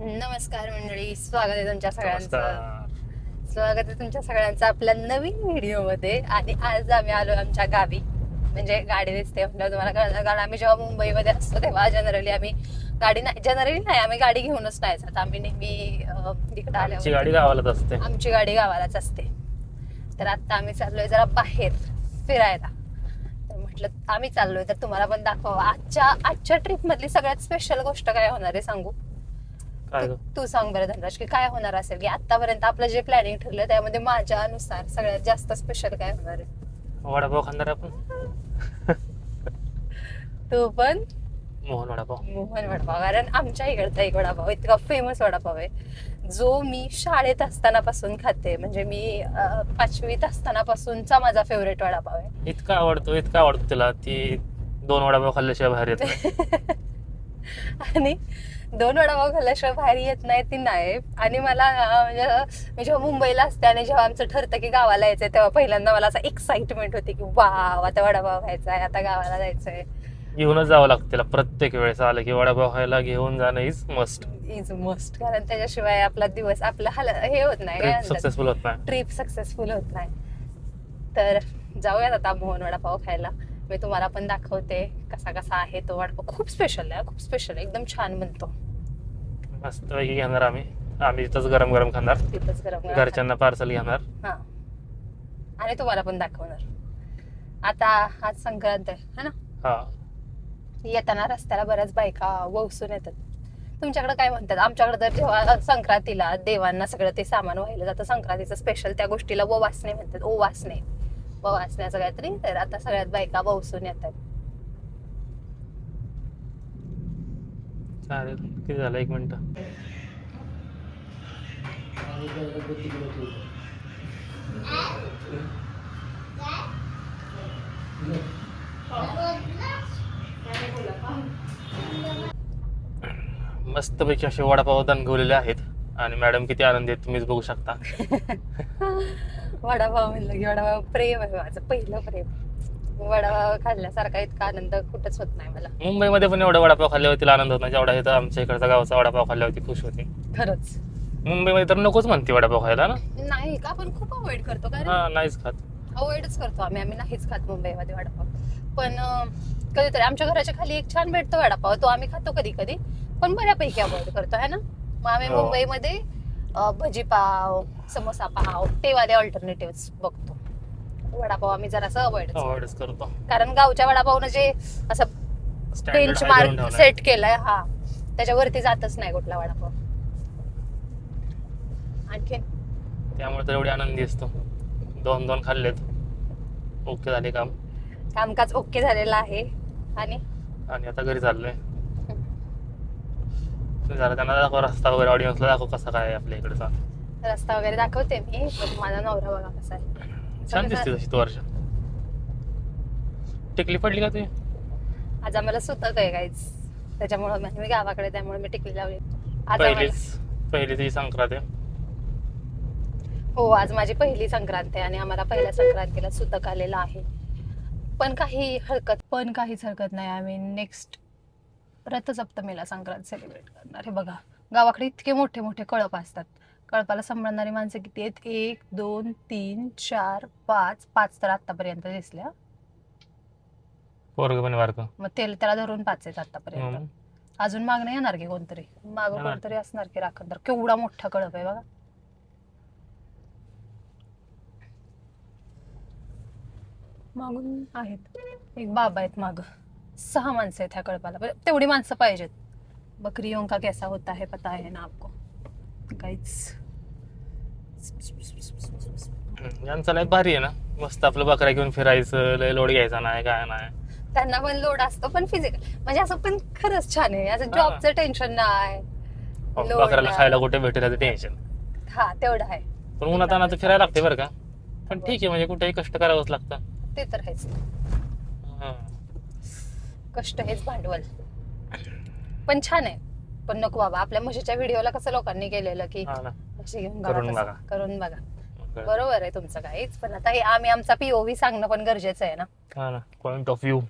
नमस्कार मंडळी, स्वागत आहे तुमच्या सगळ्यांचं. नमस्कार. स्वागत आहे तुमच्या सगळ्यांचं आपल्या नवीन व्हिडिओ मध्ये. आणि आज आम्ही आलो आमच्या गावी. म्हणजे गाडी दिसते म्हटलं तुम्हाला कळलं, कारण आम्ही जेव्हा मुंबईमध्ये असतो तेव्हा जनरली आम्ही आम्ही गाडी घेऊनच नाही जात. आम्ही नेहमी इकडे आमची आल्यावर गाडी गावालाच असते. आमची गाडी गावालाच असते. तर आता आम्ही चाललोय जरा बाहेर फिरायला. तर म्हटलं आम्ही चाललोय तर तुम्हाला पण दाखवा आजच्या ट्रिप मधली सगळ्यात स्पेशल गोष्ट काय होणार आहे सांगू. काय ग? तू सांग बरं धनराज, की काय होणार असेल की आतापर्यंत आपलं जे प्लॅनिंग ठरलं त्यामध्ये माझ्या अनुसार सगळ्यात जास्त स्पेशल काय होणार आहे. वडापाव खाणार आपण. तू पण मोहन वडापाव. मोहन वडापाव, कारण आमच्या इकडचा एक वडापाव इतका फेमस वडापाव आहे जो मी शाळेत असताना पासून खाते. म्हणजे मी 5वीत असताना पासूनचा माझा फेवरेट वडापाव आहे. इतका आवडतो तिला. ती 2 वडापाव खाल्ल्याशिवाय बाहेर येत नाही. आणि 2 वडापाव खाल्ल्याशिवाय बाहेर येत नाही ती नाही. आणि मला म्हणजे मी जेव्हा मुंबईला असते आणि जेव्हा आमचं ठरतं की गावाला यायचंय तेव्हा पहिल्यांदा मला असं एक्साइटमेंट होती की वाव, आता वडापाव खायचा आहे, आता गावाला जायचंय. घेऊनच जावं लागतं तिला प्रत्येक वेळेस आलं की वडापाव खायला घेऊन जाणं इज मस्ट. कारण त्याच्याशिवाय आपला दिवस हे होत नाही, सक्सेसफुल होत नाही. ट्रिप सक्सेसफुल होत नाही. तर जाऊयात आता मोहन वडापाव खायला. मी तुम्हाला पण दाखवते कसा कसा आहे तो वडापाव. खूप स्पेशल आहे, खूप स्पेशल आहे, एकदम छान बनतो. मस्त पैकी घेणार आम्ही तिथंच गरम गरम खाणार. तिथंच गरम गरम घरच्यांना पार्सल घेणार. हा, आणि तुम्हाला पण दाखवणार. आता आज संक्रांत आहे है ना. हा, येताना रस्त्याला बऱ्याच बायका वसून येतात. तुमच्याकडे काय म्हणतात? आमच्याकडे तर जेव्हा संक्रांतीला देवांना सगळं ते सामान व्हायला जातं, संक्रांतीचं स्पेशल त्या गोष्टीला ववासणे म्हणतात. ववासण्याचं काहीतरी. तर आता सगळ्यात बायका वसून येतात. चालेल. किती झालं? 1 मिनिट. मस्तपैकी असे वडापाव दणगवलेले आहेत आणि मॅडम किती आनंदी आहेत तुम्हीच बघू शकता. वडापाव म्हणलं की वडापाव प्रेम आहे माझं, पहिलं प्रेम. वडापाव खाल्ल्यासारखा इतका आनंद कुठंच होत नाही मला. मुंबईमध्ये पण एवढा वडापाव खाल्ल्यावर तिला आनंद होत नाही जेवढा इथं आमच्या इकडचा गावचा वडापाव खाल्ल्यावरती खुश होते. खरंच. मुंबईमध्ये तर नकोच म्हणते वडापाव खायला ना. नाही का, आपण खूप अवॉइड करतो. हा, नाहीच खात. अवॉइडच करतो आम्ही नाहीच खात मुंबईमध्ये वडापाव. पण कधीतरी आमच्या घराच्या खाली एक छान भेटतो वडापाव, तो आम्ही खातो कधी कधी. पण बऱ्यापैकी अवॉइड करतो है ना. मग आम्ही हो. मुंबईमध्ये भजी पाव, समोसा पाव ते वाले ऑल्टरनेटिव्ह बघतो. वडापाव आम्ही जरासं अवॉइडच करतो. कारण गावच्या वडापावनं जे असं Standard बेंच high मार्क करून ठेवलाय. सेट केलाय, हा, त्याच्यावरती जातच नाही कुठला वडापाव. आणखीन त्यामुळे तर एवढी आनंदी असतो. 2 खाल्लेत, ओके झाले काम. कामकाज ओके झालेलं आहे. आणि आता घरी चाललोय. जरा त्यांना दाखव रस्ता वगैरे, ऑडियन्सला दाखव कसा काय आहे आपल्या इकडचा. रस्ता वगैरे दाखवते मी, पण माझा नवरा बघा कसा आहे. छान दिसते तशी तू वर्ष. टिकली पडली का तुझी? आज आम्हाला सुतक आहे काहीच, त्याच्यामुळे मी गावाकडे, त्यामुळे मी टिकली लावली. आज आम्हाला पहिली तुझी संक्रांत आहे. हो, आज माझी पहिली संक्रांत आहे आणि आम्हाला पहिल्या संक्रांतीला सुतक आलेला आहे. पण काहीच हरकत नाही. आम्ही नेक्स्ट रथसप्तमीला संक्रांत सेलिब्रेट करणार. हे बघा, गावाकडे इतके मोठे मोठे कळप असतात. कळपाला सांभाळणारी माणसं किती आहेत? 1 2 3 4 5 तर आतापर्यंत दिसल्या. पोरग पण बारकं. मग त्याला धरून 5 आहेत आतापर्यंत. अजून मागणं येणार की कोणतरी, मागं कोणतरी असणार की राखणदार. केवढा मोठा कळप आहे बघा. मागून आहेत एक बाबा आहेत, माग 6 माणसं आहेत ह्या कळपाला. तेवढी माणसं पाहिजेत. बकरियों का कैसा होता है पता है ना आपको. काहीच यांचा लाईफ भारी आहे ना. मस्त आपलं बकऱ्या घेऊन फिरायचं, लय लोड घ्यायचा नाही, काय नाही. त्यांना पण लोड असतो, पण फिजिकल म्हणजे असं पण खरंच छान आहे. असं जॉबचं टेन्शन नाही, लोड बकऱ्याला नाही. खायला कुठे भेटेल याचं टेन्शन. हा, तेवढं आहे. पण उन्हात आणा तर फिरायला लागते बरं का. पण ठीक आहे, म्हणजे कुठेही कष्ट करावंच लागतं. ते तर आहेच. हा. कष्ट हेच भांडवल. पण छान आहे. पण नको बाबा, आपल्या म्हशीच्या व्हिडिओला कसं लोकांनी केलेलं की हा ना. म्हशी घेऊन करून गावात बघा. करून बघा. बरोबर आहे तुमचं काहीच. पण आता हे आम्ही आमचा POV सांगणं पण गरजेचं आहे ना. हा ना, पॉइंट ऑफ व्ह्यू.